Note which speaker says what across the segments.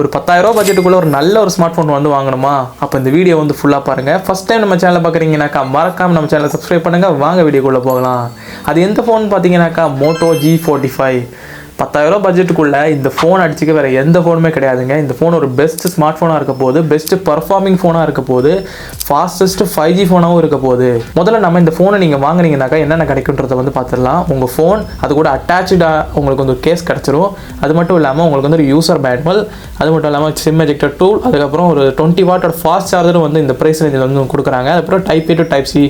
Speaker 1: ஒரு 10,000 ரூபா பட்ஜெட்டுக்குள்ள ஒரு நல்ல ஒரு ஸ்மார்ட் ஃபோன் வந்து வாங்கணுமா? அப்போ இந்த வீடியோ வந்து ஃபுல்லாக பாருங்கள். ஃபஸ்ட் டைம் நம்ம சேனலை பார்க்குறீங்கனாக்கா மறக்காம நம்ம சேனலை சப்ஸ்கிரைப் பண்ணுங்கள். வாங்க வீடியோக்குள்ளே போகலாம். அது எந்த ஃபோன் பார்த்தீங்கன்னாக்கா மோட்டோ G45. 10,000 ரூபா பட்ஜெட்டுக்குள்ளே இந்த ஃபோன் அடிச்சுக்க வேறு எந்த ஃபோனுமே கிடையாதுங்க. இந்த ஃபோன் ஒரு பெஸ்ட் ஸ்மார்ட் ஃபோனாக இருக்க போகுது, பெஸ்ட் பர்ஃபார்மிங் ஃபோனாக இருக்க போகுது, ஃபாஸ்டஸ்ட் 5G ஃபோனாகவும் இருக்க போகுது. முதல்ல நம்ம இந்த ஃபோனை நீங்கள் வாங்குனீங்கன்னாக்கா என்னென்ன கிடைக்குன்றதை வந்து பார்த்துடலாம். உங்கள் ஃபோன் அது கூட அட்டாச்சாக உங்களுக்கு வந்து ஒரு கேஸ் கிடச்சிரும். அது மட்டும் இல்லாமல் உங்களுக்கு வந்து ஒரு யூசர் மேனுவல், அது மட்டும் இல்லாமல் சிம் எஜெக்டர் டூல், அதுக்கப்புறம் ஒரு 20 வாட்டோட ஃபாஸ்ட் சார்ஜரும் வந்து இந்த ப்ரைஸ் ரேஞ்சில் வந்து கொடுக்குறாங்க. அதுக்கப்புறம் Type-A to Type-C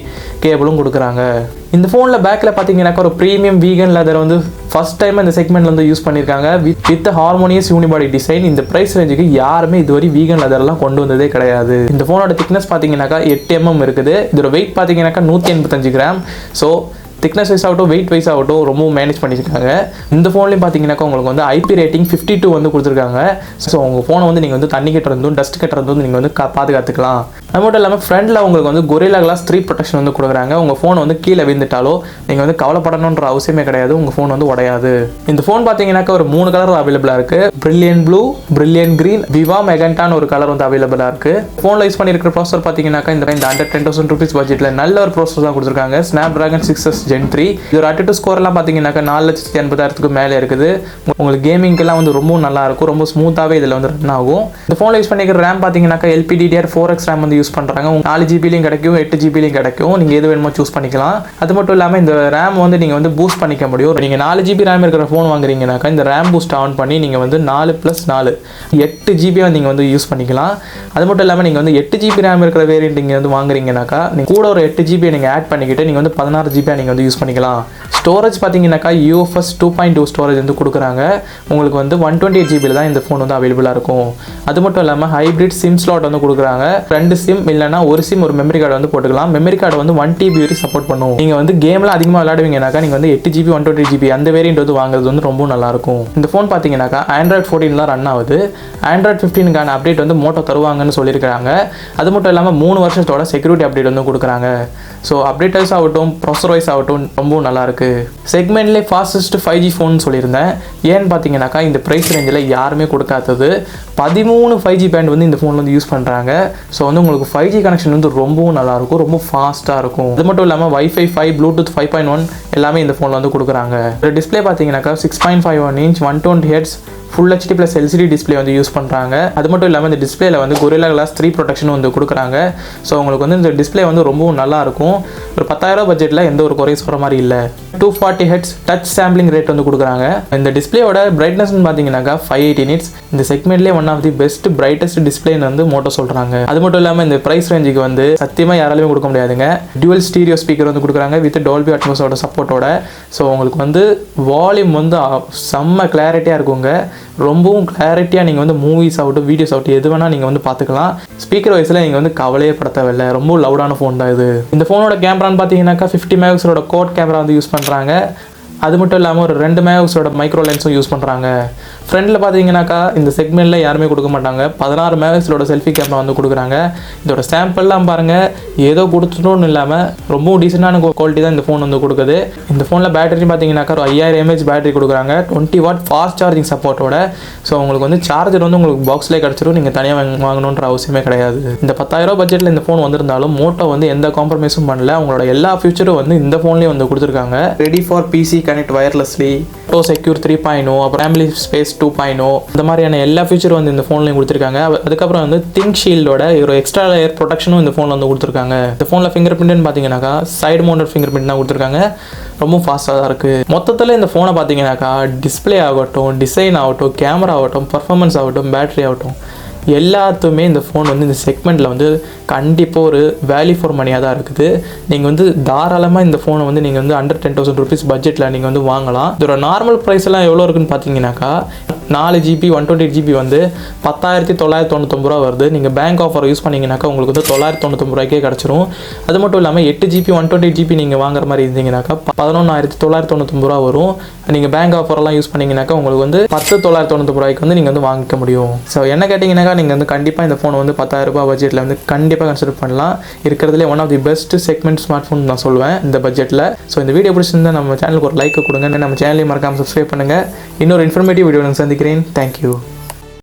Speaker 1: கேபிளும் கொடுக்குறாங்க. இந்த ஃபோனில் பேக்கில் பார்த்தீங்கன்னாக்கா ஒரு ப்ரீமியம் வீகன் லெதர் வந்து ஃபஸ்ட் டைம் இந்த செக்மெண்ட்ல வந்து யூஸ் பண்ணியிருக்காங்க. With harmonious unibody design. இந்த ப்ரைஸ் ரேஞ்சுக்கு யாருமே இதுவரை வீகன் லெதர்லாம் கொண்டு வந்ததே கிடையாது. இந்த ஃபோனோட திக்னஸ் பார்த்தீங்கன்னாக்கா 8 mm இருக்குது. இதோட வெயிட் பார்த்தீங்கன்னாக்கா 185 கிராம். ஸோ திக்னஸ் வைஸ் ஆகட்டும், வெயிட் வைஸ் ஆகட்டும் ரொம்பவும் மேனேஜ் பண்ணியிருக்காங்க. இந்த ஃபோன்லேயும் பார்த்தீங்கன்னாக்கா உங்களுக்கு வந்து IP ரேட்டிங் 52 வந்து கொடுத்துருக்காங்க. ஸோ உங்கள் ஃபோனை வந்து நீங்கள் வந்து தண்ணி கட்டுறதும் டஸ்ட் கட்டுறதும் நீங்கள் வந்து பாதுகாத்துக்கலாம். அது மட்டும் இல்லாமல் ஃப்ரண்டில் உங்களுக்கு வந்து Gorilla Glass 3 ப்ரொடெக்ஷன் வந்து கொடுக்குறாங்க. உங்கள் ஃபோன் வந்து கீழே விழுந்துட்டாலோ நீங்கள் வந்து கவலைப்படணுன்ற அவசியமே கிடையாது, உங்கள் ஃபோன் வந்து உடையாது. இந்த ஃபோன் பார்த்தீங்கன்னாக்கா ஒரு 3 கலர் அவைலபிளாக இருக்குது. பிரில்லியன்ட் ப்ளூ, பிரில்லியன்ட் க்ரீன், விவா மெகண்டான ஒரு கலர் வந்து அவைலபிளாக இருக்குது. ஃபோனில் யூஸ் பண்ணியிருக்கிற ப்ராசஸர் பார்த்தீங்கன்னாக்கா இந்த அண்டர் 10,000 rupees பட்ஜெட்டில் நல்ல ஒரு ப்ராசஸர் தான் கொடுத்துருக்காங்க. Snapdragon 6S Gen 3. இதோட attitude ஸ்கோர்லாம் பார்த்தீங்கன்னாக்கா 4,80,000க்கு மேலே இருக்குது. உங்களுக்கு கேமிங்க்கெல்லாம் வந்து ரொம்ப நல்லா இருக்கும், ரொம்ப ஸ்மூத்தாகவே இதில் வந்து ரன் ஆகும். இந்த ஃபோனில் யூஸ் பண்ணிக்கிற ரேம் பார்த்தீங்கன்னாக்கா LPDDR4X ரேம் வந்து யூஸ் பண்ணுறாங்க. 4GB கிடைக்கும், 8GB கிடைக்கும். நீங்கள் எது வேணுமோ சூஸ் பண்ணிக்கலாம். அது மட்டும் இல்லாமல் இந்த ரேம் வந்து நீங்கள் வந்து பூஸ்ட் பண்ணிக்க முடியும். நீங்கள் 4GB ரேம் இருக்கிற ஃபோன் வாங்குறீங்கன்னாக்கா இந்த ரேம் பூஸ்ட் ஆன் பண்ணி நீங்கள் வந்து 4+4 8GB நீங்கள் வந்து யூஸ் பண்ணிக்கலாம். அது மட்டும் இல்லாமல் நீங்கள் வந்து 8GB ரேம் இருக்கிற வேரியன்ட் நீங்கள் வந்து வாங்குறீங்கன்னாக்கா நீங்கள் கூட ஒரு 8GB நீங்கள் ஆட் பண்ணிக்கிட்டு நீங்கள் வந்து 16GB நீங்கள் வந்து யூஸ் பண்ணிக்கலாம். ஸ்டோரேஜ் பார்த்தீங்கன்னாக்கா UFS 2.2 ஸ்டோரேஜ் வந்து கொடுக்குறாங்க. உங்களுக்கு வந்து 128GB தான் இந்த ஃபோன் வந்து அவைலபிளாக இருக்கும். அது மட்டும் இல்லாமல் ஹைப்ரிட் சிம் ஸ்லாட் வந்து கொடுக்குறாங்க. 2 சிம் இல்லைனா ஒரு சிம் ஒரு மெமரி கார்டு வந்து போட்டுக்கலாம். மெமரி கார்டு வந்து 1TB வரை சப்போர்ட் பண்ணும். நீங்கள் வந்து கேம்லாம் அதிகமாக விளையாடுவீங்கன்னாக்கா நீங்கள் வந்து 8GB 128GB அந்த வேரியன்ட் வந்து வாங்குறது வந்து ரொம்ப நல்லாயிருக்கும். இந்த ஃபோன் பார்த்தீங்கன்னாக்கா Android 14 தான் ரன் ஆகுது. Android 15க்கான அப்டேட் வந்து மோட்டோ தருவாங்கன்னு சொல்லியிருக்காங்க. அது மட்டும் இல்லாமல் 3 வருஷத்தோட செக்யூரிட்டி அப்டேட் வந்து கொடுக்குறாங்க. ஸோ அப்டேட் வைஸ் ஆகட்டும், ப்ராசஸர் வைஸ் ஆகட்டும் ரொம்ப நல்லாயிருக்கு. செக்மெண்ட்லேயே ஃபாஸ்டஸ்ட் 5G ஃபோன் சொல்லியிருந்தேன். ஏன்னு பார்த்தீங்கன்னாக்கா இந்த ப்ரைஸ் ரேஞ்சில் யாருமே கொடுக்காதது 13 5G பேண்ட் வந்து இந்த ஃபோன் வந்து யூஸ் பண்ணுறாங்க. ஸோ வந்து உங்களுக்கு 5G கனெக்ஷன் வந்து ரொம்பவும் நல்லாயிருக்கும், ரொம்ப ஃபாஸ்ட்டாக இருக்கும். அது மட்டும் இல்லாமல் Wi-Fi 5, Bluetooth 5.1 எல்லாமே இந்த ஃபோனில் வந்து கொடுக்குறாங்க. டிஸ்பிளே பார்த்தீங்கன்னாக்கா 6.51 inch 120Hz Full HD plus LCD display வந்து யூஸ் பண்ணுறாங்க. அது மட்டும் இல்லாமல் இந்த டிஸ்பிளேல வந்து Gorilla Glass 3 ப்ரொடெக்ஷன் வந்து கொடுக்குறாங்க. ஸோ உங்களுக்கு வந்து இந்த டிஸ்பிளே வந்து ரொம்பவும் நல்லாயிருக்கும். ஒரு 10,000 ரூபா பட்ஜெட்டில் எந்த ஒரு குறையும் சொல்கிற மாதிரி இல்லை. 240Hz டச் சாம்பிளிங் ரேட் வந்து கொடுக்குறாங்க. இந்த டிஸ்பிளேயோட பிரைட்னஸ்ன்னு பார்த்தீங்கன்னாக்கா 580 nits. இந்த செக்மெண்ட்லேயே one of the best brightest டிஸ்பிளேன்னு வந்து மோட்டோ சொல்கிறாங்க. அது மட்டும் இல்லாமல் இந்த ப்ரைஸ் ரேஞ்சுக்கு வந்து சத்தியமாக யாராலுமே கொடுக்க முடியாதுங்க. டியூவல் ஸ்டீரியோ ஸ்பீக்கர் வந்து கொடுக்குறாங்க வித் Dolby Atmosோட சப்போர்ட்டோட. ஸோ உங்களுக்கு வந்து வால்யூம் வந்து செம்ம கிளாரிட்டியாக இருக்குங்க. ரொம்பவும் கிளாரிட்டியாக நீங்கள் வந்து மூவிஸ் ஆகட்டும், வீடியோஸ் ஆகட்டும் எது வேணால் நீங்கள் வந்து பார்த்துக்கலாம். ஸ்பீக்கர் வைஸில் நீங்கள் வந்து கவலையே பட தேவையில்லை, ரொம்ப லவுடான ஃபோன் தான் இது. இந்த ஃபோனோட கேமரான்னு பார்த்தீங்கன்னாக்கா 50 megapixel கோட் கேமரா வந்து யூஸ் பண்ணுறாங்க. அது மட்டும் இல்லாமல் ஒரு 2 megapixel மைக்ரோ லென்ஸும் யூஸ் பண்ணுறாங்க. ஃப்ரண்டில் பார்த்தீங்கன்னாக்கா இந்த செக்மெண்ட்டில் யாருமே கொடுக்க மாட்டாங்க. 16 megapixel செல்ஃபி கேமரா வந்து கொடுக்குறாங்க. இதோட சாம்பிள்லாம் பாருங்கள், ஏதோ கொடுத்துட்டோன்னு இல்லாமல் ரொம்பவும் டீசெண்டான குவாலிட்டி தான் இந்த ஃபோன் வந்து கொடுக்குது. இந்த ஃபோனில் பேட்டரி பார்த்தீங்கன்னாக்கா ஒரு 5000 mAh பேட்டரி கொடுக்குறாங்க, 20 watt ஃபாஸ்ட் சார்ஜிங் சப்போர்ட்டோட. ஸோ உங்களுக்கு வந்து சார்ஜர் வந்து உங்களுக்கு பாக்ஸ்லேயே கிடச்சிடும், நீங்கள் தனியாக வாங்கணுன்ற அவசியமே கிடையாது. இந்த 10,000 ரூபா பட்ஜெட்டில் இந்த ஃபோன் வந்திருந்தாலும் மோட்டோ வந்து எந்த காம்ப்ரமைஸும் பண்ணல. அவங்களோட எல்லா ஃபியூச்சரும் வந்து இந்த ஃபோன்லேயே வந்து கொடுத்துருக்காங்க. Ready for PC connect wirelessly, Auto Secure 3.0, அப்புறம் Family Space 2.0 இந்த மாதிரியான எல்லா ஃபியூச்சரும் வந்து இந்த ஃபோன்லையும் கொடுத்துருக்காங்க. அதுக்கப்புறம் வந்து திங்க் ஷீல்டோட ஒரு எக்ஸ்ட்ரா லேயர் ப்ரொடெக்ஷனும் இந்த ஃபோனில் வந்து கொடுத்துருக்காங்க. இந்த ஃபோனில் ஃபிங்கர் பிரிண்ட்னு பார்த்தீங்கன்னாக்கா சைடு மவுண்டட் ஃபிங்கர் பிரிண்ட் தான் கொடுத்துருக்காங்க. ரொம்ப ஃபாஸ்ட்டாக தான் இருக்குது. மொத்தத்தில் இந்த ஃபோனை பார்த்தீங்கன்னாக்கா டிஸ்பிளே ஆகட்டும், டிசைன் ஆகட்டும், கேமரா ஆகட்டும், பர்ஃபார்மன்ஸ் ஆகட்டும், பேட்டரி ஆகட்டும் எல்லாத்துமே இந்த ஃபோன் வந்து இந்த செக்மெண்ட்டில் வந்து கண்டிப்பாக ஒரு வேல்யூ ஃபார் மணியாக தான் இருக்குது. நீங்கள் வந்து தாராளமாக இந்த ஃபோனை வந்து நீங்கள் வந்து அண்டர் 10,000 rupees பட்ஜெட்டில் நீங்கள் வந்து வாங்கலாம். இதோட நார்மல் ப்ரைஸ் எல்லாம் எவ்வளோ இருக்குன்னு பார்த்தீங்கன்னாக்கா 4GB 128GB வந்து 10,999 ரூபா வருது. நீங்கள் பேங்க் ஆஃபர் யூஸ் பண்ணிங்கனாக்கா உங்களுக்கு வந்து 999 ரூபாய்க்கே கிடச்சிரும். அது மட்டும் இல்லாமல் 8GB 128GB நீங்கள் வாங்குற மாதிரி இருந்தீங்கன்னாக்கா 11,999 ரூபா வரும். நீங்கள் பேங்க் ஆஃபர்லாம் யூஸ் பண்ணிங்கனாக்கா உங்களுக்கு வந்து 10,999 ரூபாய்க்கு வந்து நீங்கள் வந்து வாங்கிக்க முடியும். ஸோ என்ன கேட்டிங்கனாக்கா நீங்கள் வந்து கண்டிப்பாக இந்த ஃபோன் வந்து 10,000 ரூபாய் பட்ஜெட்டில் வந்து கண்டிப்பாக கன்சிடர் பண்ணலாம். இருக்கிறதுலே one of the best segment smartphone நான் சொல்லுவேன் இந்த பட்ஜெட்டில். ஸோ இந்த வீடியோ பிடிச்சிருந்தா நம்ம சேனலுக்கு ஒரு லைக் கொடுங்க, நம்ம சேனலையும் மறக்காமல் சப்ஸ்கிரைப் பண்ணுங்கள். இன்னொரு இன்ஃபர்மேட்டிவ் வீடியோ நான் சந்திக்கிறேன். தேங்க்யூ.